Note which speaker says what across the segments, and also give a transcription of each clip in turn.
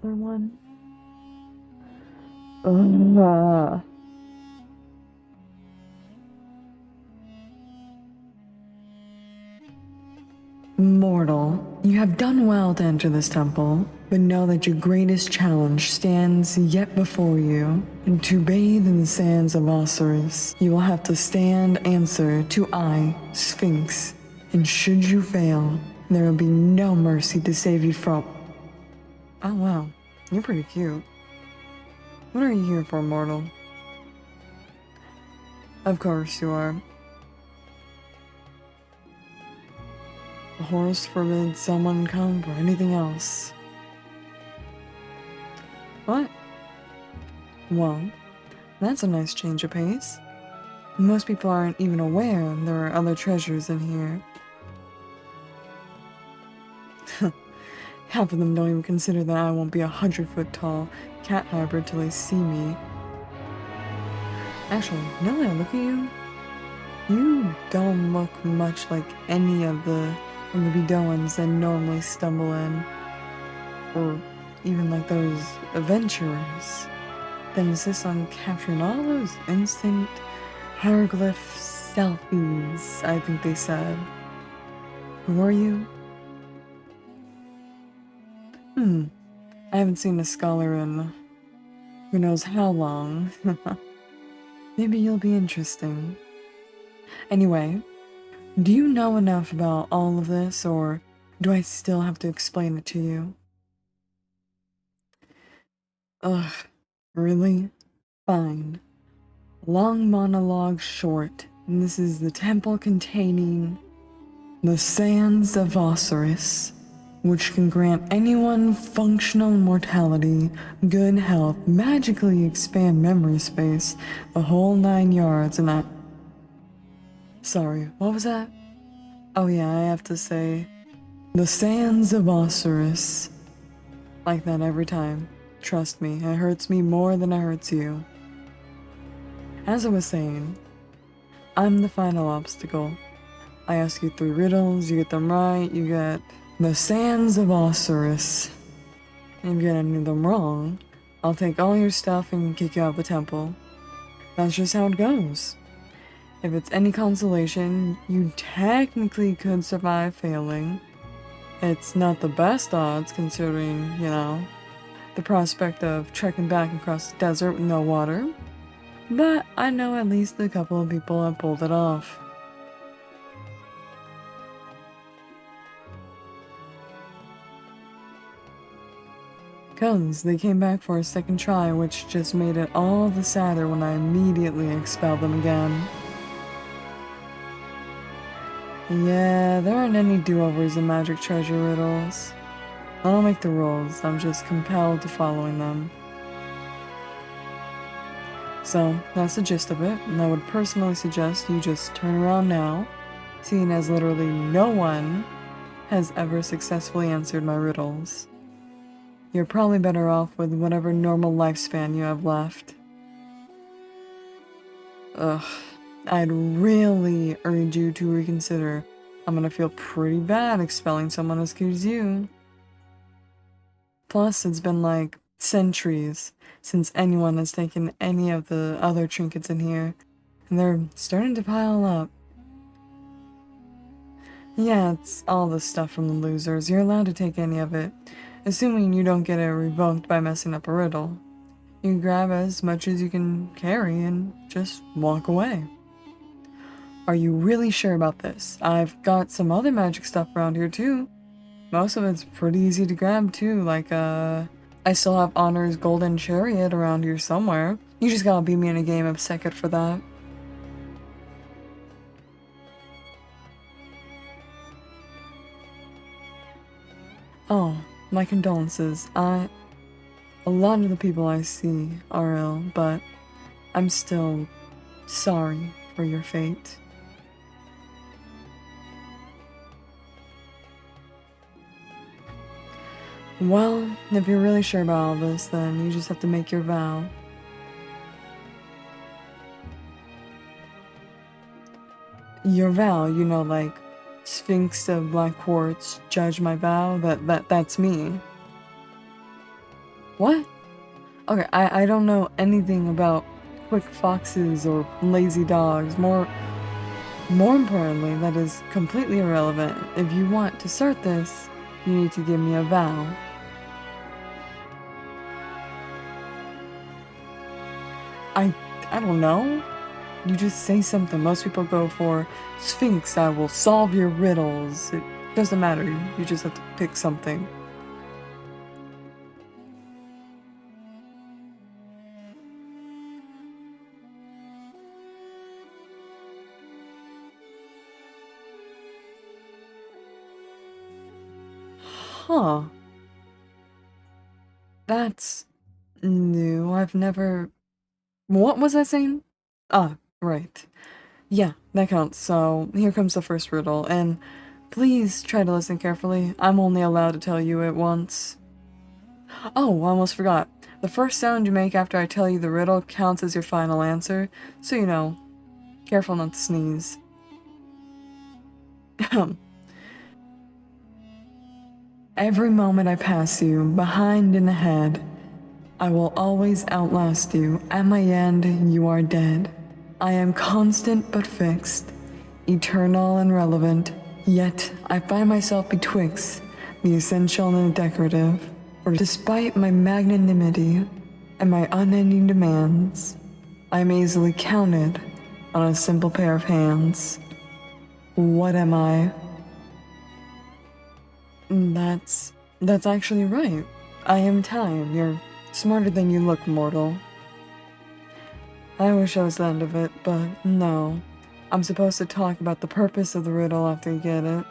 Speaker 1: another one? Ugh. Mortal, you have done well to enter this temple, but know that your greatest challenge stands yet before you. And to bathe in the sands of Osiris, you will have to stand answer to I, Sphinx. And should you fail, there will be no mercy to save you from... Oh wow, you're pretty cute. What are you here for, mortal? Of course you are. The horse forbids someone come for anything else. What? Well, that's a nice change of pace. Most people aren't even aware there are other treasures in here. Half of them don't even consider that I won't be 100-foot-tall cat hybrid till they see me. Actually, now that I look at you, you don't look much like any of the Bedoans that normally stumble in. Or even like those adventurers that insist on capturing all those instant hieroglyph selfies, I think they said. Who are you? I haven't seen a scholar in who knows how long. Maybe you'll be interesting. Anyway, do you know enough about all of this, or do I still have to explain it to you? Ugh, really? Fine. Long monologue short, and this is the temple containing the sands of Osiris, which can grant anyone functional immortality, good health, magically expand memory space, the whole 9 yards, and I... Sorry, what was that? Oh yeah, I have to say, the sands of Osiris. Like that every time. Trust me, it hurts me more than it hurts you. As I was saying, I'm the final obstacle. I ask you 3 riddles, you get them right, you get the sands of Osiris. And if you get any of them wrong, I'll take all your stuff and kick you out of the temple. That's just how it goes. If it's any consolation, you technically could survive failing. It's not the best odds considering, you know, the prospect of trekking back across the desert with no water. But I know at least a couple of people have pulled it off. Because they came back for a second try, which just made it all the sadder when I immediately expelled them again. Yeah, there aren't any do-overs in magic treasure riddles. I don't make the rules, I'm just compelled to following them. So, that's the gist of it, and I would personally suggest you just turn around now, seeing as literally no one has ever successfully answered my riddles. You're probably better off with whatever normal lifespan you have left. Ugh, I'd really urge you to reconsider. I'm gonna feel pretty bad expelling someone as cute as you. Plus, it's been like centuries since anyone has taken any of the other trinkets in here, and they're starting to pile up. Yeah, it's all the stuff from the losers. You're allowed to take any of it, assuming you don't get it revoked by messing up a riddle. You can grab as much as you can carry and just walk away. Are you really sure about this? I've got some other magic stuff around here too. Most of it's pretty easy to grab too, like I still have Honor's golden chariot around here somewhere. You just gotta beat me in a game of second for that. Oh, my condolences. A lot of the people I see are ill, but I'm still sorry for your fate. Well, if you're really sure about all this, then you just have to make your vow. Your vow, you know, like Sphinx of Black Quartz, judge my vow, that's me. What? Okay, I don't know anything about quick foxes or lazy dogs. More importantly, that is completely irrelevant. If you want to start this, you need to give me a vow. I don't know. You just say something. Most people go for Sphinx, I will solve your riddles. It doesn't matter. You just have to pick something. Huh. That's new. I've never... What was I saying? Ah, right. Yeah, that counts. So, here comes the first riddle, and please try to listen carefully. I'm only allowed to tell you it once. Oh, I almost forgot. The first sound you make after I tell you the riddle counts as your final answer, so you know, careful not to sneeze. Every moment I pass you, behind and ahead, I will always outlast you. At my end, you are dead. I am constant but fixed, eternal and relevant, yet I find myself betwixt the essential and the decorative. For despite my magnanimity and my unending demands, I am easily counted on a simple pair of hands. What am I? That's actually right. I am time. You're smarter than you look, mortal. I wish I was the end of it, but no. I'm supposed to talk about the purpose of the riddle after you get it.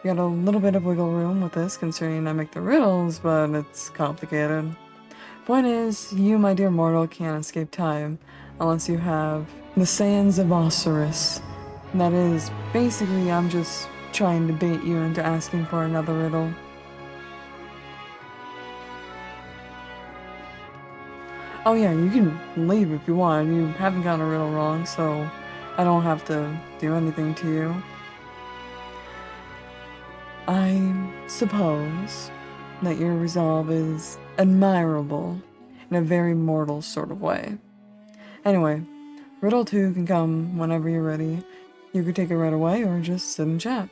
Speaker 1: You got a little bit of wiggle room with this, considering I make the riddles, but it's complicated. Point is, you, my dear mortal, can't escape time unless you have the sands of Osiris. That is, basically, I'm just trying to bait you into asking for another riddle. Oh yeah, you can leave if you want. You haven't gotten a riddle wrong, so I don't have to do anything to you. I suppose that your resolve is admirable in a very mortal sort of way. Anyway, riddle 2 can come whenever you're ready. You could take it right away or just sit and chat.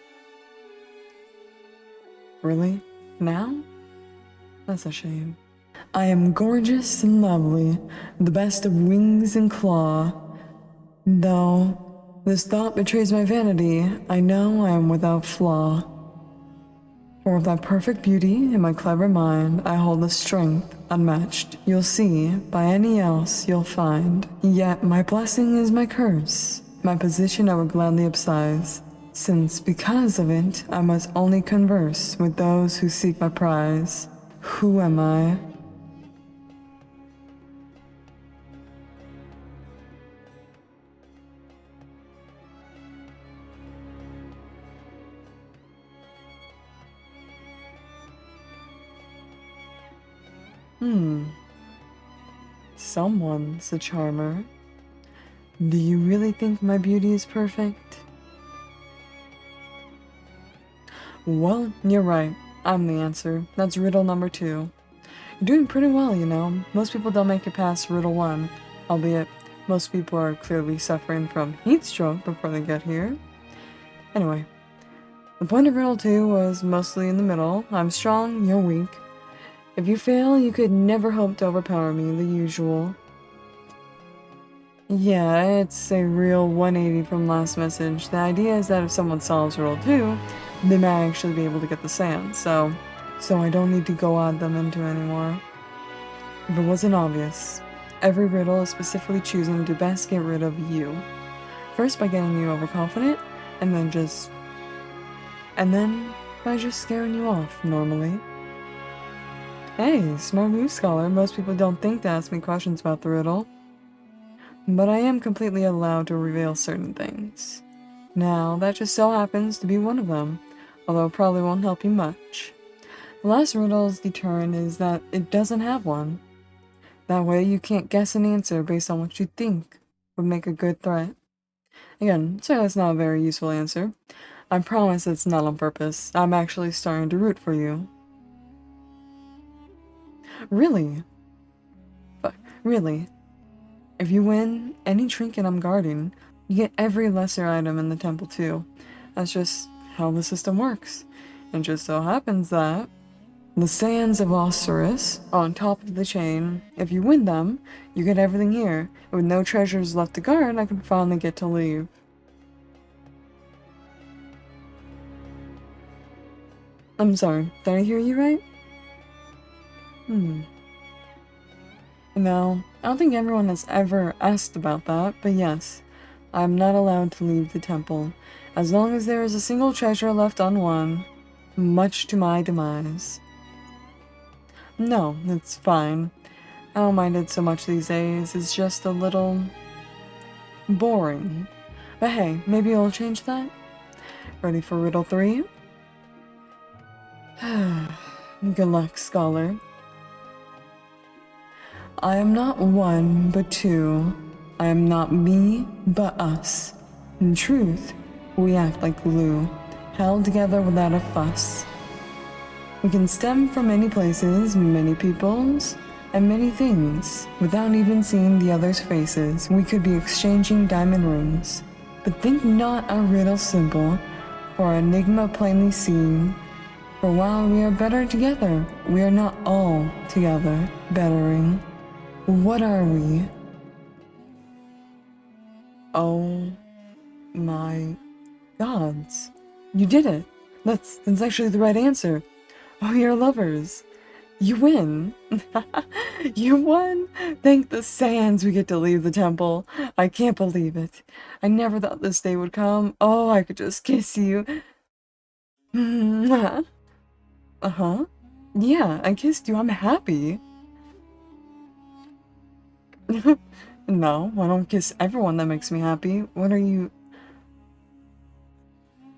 Speaker 1: Really? Now? That's a shame. I am gorgeous and lovely, the best of wings and claw. Though this thought betrays my vanity, I know I am without flaw. For of thy perfect beauty in my clever mind, I hold a strength unmatched. You'll see, by any else you'll find. Yet my blessing is my curse. My position I would gladly upsize, since because of it I must only converse with those who seek my prize. Who am I? Someone's a charmer. Do you really think my beauty is perfect? Well, you're right. I'm the answer. That's riddle number 2. You're doing pretty well, you know. Most people don't make it past riddle 1, albeit most people are clearly suffering from heat stroke before they get here. Anyway, the point of riddle 2 was mostly in the middle. I'm strong, you're weak. If you fail, you could never hope to overpower me, the usual. Yeah, it's a real 180 from last message. The idea is that if someone solves riddle 2, they might actually be able to get the sand, so I don't need to go add them into anymore. If it wasn't obvious, every riddle is specifically choosing to best get rid of you. First by getting you overconfident, and then by just scaring you off, normally. Hey, smart move, scholar. Most people don't think to ask me questions about the riddle. But I am completely allowed to reveal certain things. Now, that just so happens to be one of them, although it probably won't help you much. The last riddle's deterrent is that it doesn't have one. That way you can't guess an answer based on what you think would make a good threat. Again, sorry that's not a very useful answer. I promise it's not on purpose. I'm actually starting to root for you. Really? But really, if you win any trinket I'm guarding, you get every lesser item in the temple too. That's just how the system works. And just so happens that the sands of Osiris on top of the chain, if you win them, you get everything here. With no treasures left to guard, I can finally get to leave. I'm sorry, did I hear you right? No, I don't think everyone has ever asked about that, but yes, I'm not allowed to leave the temple, as long as there is a single treasure left unwon, much to my demise. No, it's fine. I don't mind it so much these days, it's just a little boring. But hey, maybe I'll change that? Ready for Riddle 3? Good luck, scholar. I am not one, but two. I am not me, but us. In truth, we act like glue, held together without a fuss. We can stem from many places, many peoples, and many things. Without even seeing the other's faces, we could be exchanging diamond rings. But think not our riddle simple, or our enigma plainly seen. For while we are better together, we are not all together bettering. What are we? Oh my gods. You did it. That's actually the right answer. Oh, you're lovers. You win. You won. Thank the sands we get to leave the temple. I can't believe it. I never thought this day would come. Oh, I could just kiss you. Uh-huh. Yeah, I kissed you. I'm happy. No, I don't kiss everyone that makes me happy. What are you...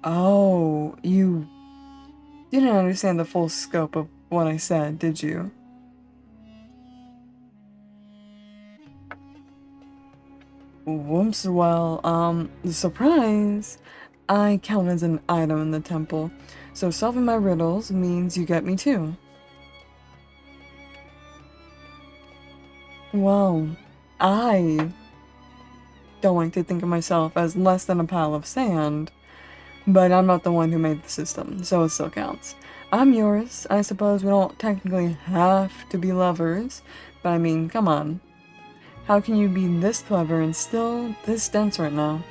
Speaker 1: Oh, you didn't understand the full scope of what I said, did you? Whoops, well, surprise! I count as an item in the temple, so solving my riddles means you get me too. Well, I don't like to think of myself as less than a pile of sand, but I'm not the one who made the system, so it still counts. I'm yours. I suppose we don't technically have to be lovers, but I mean, come on. How can you be this clever and still this dense right now?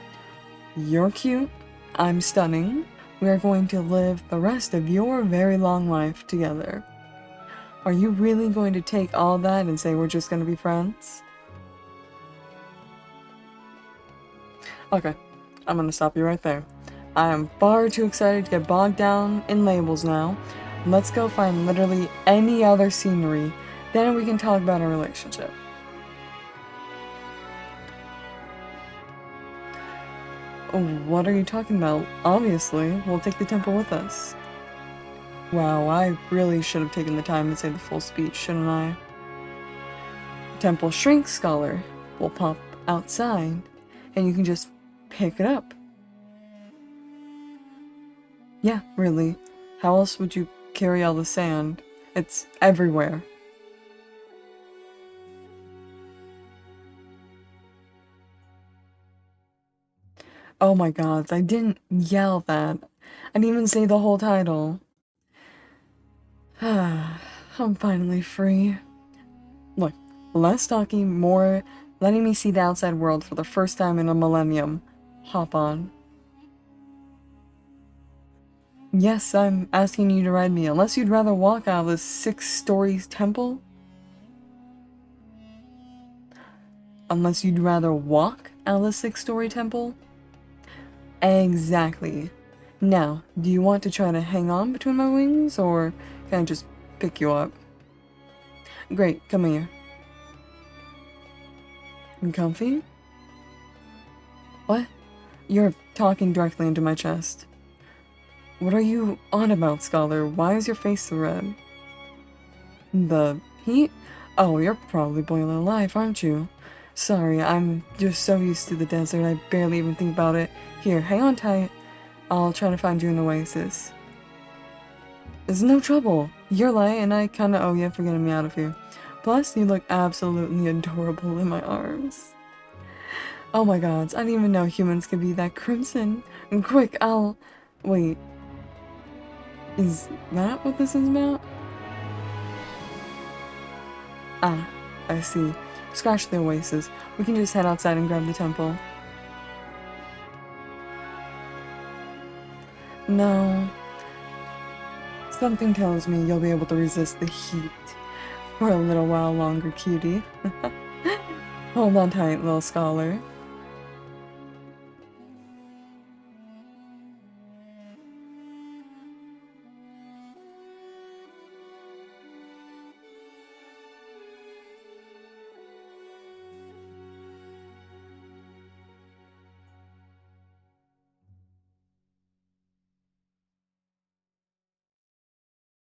Speaker 1: You're cute, I'm stunning. We are going to live the rest of your very long life together. Are you really going to take all that and say we're just going to be friends? Okay, I'm going to stop you right there. I am far too excited to get bogged down in labels now. Let's go find literally any other scenery, then we can talk about our relationship. What are you talking about? Obviously, we'll take the temple with us. Wow, I really should have taken the time to say the full speech, shouldn't I? Temple Shrink Scholar will pop outside, and you can just pick it up. Yeah, really. How else would you carry all the sand? It's everywhere. Oh my god, I didn't yell that. I didn't even say the whole title. I'm finally free. Look, less talking, more letting me see the outside world for the first time in a millennium. Hop on. Yes, I'm asking you to ride me, unless you'd rather walk out of this 6-story temple? Unless you'd rather walk out of the 6-story temple? Exactly. Now, do you want to try to hang on between my wings, or can I just pick you up? Great, come here. You comfy? What? You're talking directly into my chest. What are you on about, Scholar? Why is your face so red? The heat? Oh, you're probably boiling alive, aren't you? Sorry, I'm just so used to the desert, I barely even think about it. Here, hang on tight. I'll try to find you an oasis. It's no trouble. You're late, and I kinda owe you for getting me out of here. Plus, you look absolutely adorable in my arms. Oh my gods, I didn't even know humans could be that crimson. And quick, wait. Is that what this is about? Ah, I see. Scratch the oasis. We can just head outside and grab the temple. No. Something tells me you'll be able to resist the heat for a little while longer, cutie. Hold on tight, little scholar.